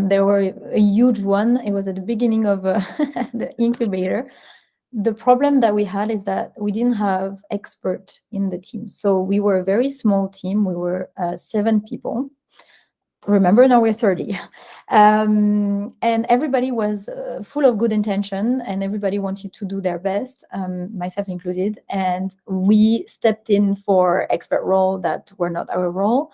There were a huge one. It was at the beginning of the incubator. The problem that we had is that we didn't have expert in the team. So we were a very small team. We were 7 people. Remember, now we're 30. And everybody was full of good intention, and everybody wanted to do their best, myself included. And we stepped in for expert role that were not our role.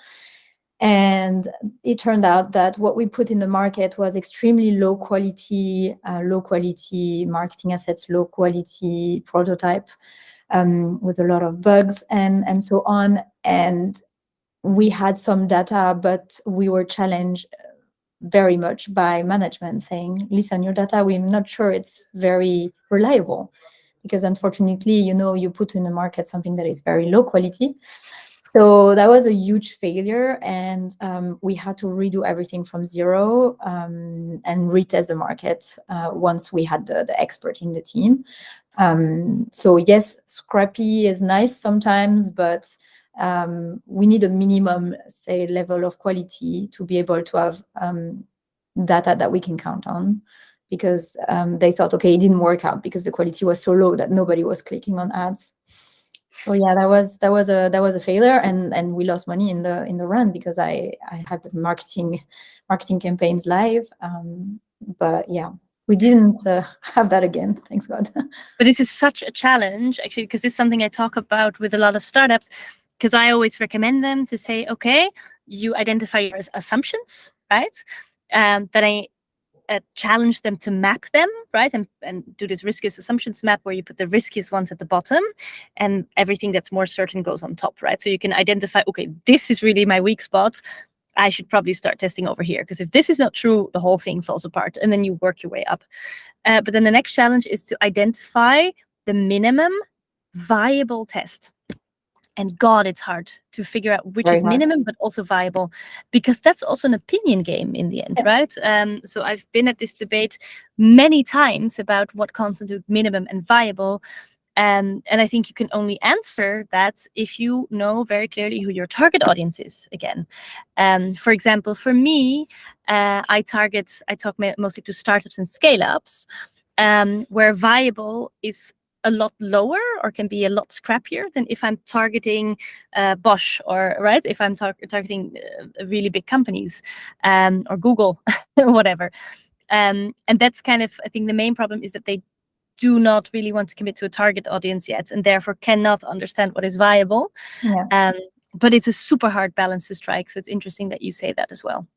And it turned out that what we put in the market was extremely low quality marketing assets, low quality prototype, with a lot of bugs and so on. And we had some data, but we were challenged very much by management saying, listen, your data, we're not sure it's very reliable, because unfortunately, you put in the market something that is very low quality. So that was a huge failure, and we had to redo everything from zero, and retest the market once we had the expert in the team. So yes, scrappy is nice sometimes, but we need a minimum, say, level of quality to be able to have data that we can count on, because they thought, okay, it didn't work out because the quality was so low that nobody was clicking on ads. So yeah, that was a failure, and we lost money in the run because I had the marketing campaigns live, but yeah, we didn't have that again, thanks God. But this is such a challenge, actually, because this is something I talk about with a lot of startups, because I always recommend them to say, okay, you identify your assumptions, right? Then I challenge them to map them, right? And do this riskiest assumptions map where you put the riskiest ones at the bottom and everything that's more certain goes on top, right? So you can identify, okay, this is really my weak spot. I should probably start testing over here, because if this is not true, the whole thing falls apart, and then you work your way up. But then the next challenge is to identify the minimum viable test. And God, it's hard to figure out which is minimum, but also viable, because that's also an opinion game in the end, right? So I've been at this debate many times about what constitutes minimum and viable. And I think you can only answer that if you know very clearly who your target audience is again. For example, for me, I talk mostly to startups and scale-ups, where viable is a lot lower or can be a lot scrappier than if I'm targeting Bosch, or right, if I'm targeting really big companies, or Google, whatever. And that's kind of, I think the main problem is that they do not really want to commit to a target audience yet, and therefore cannot understand what is viable. Yeah. But it's a super hard balance to strike. So it's interesting that you say that as well.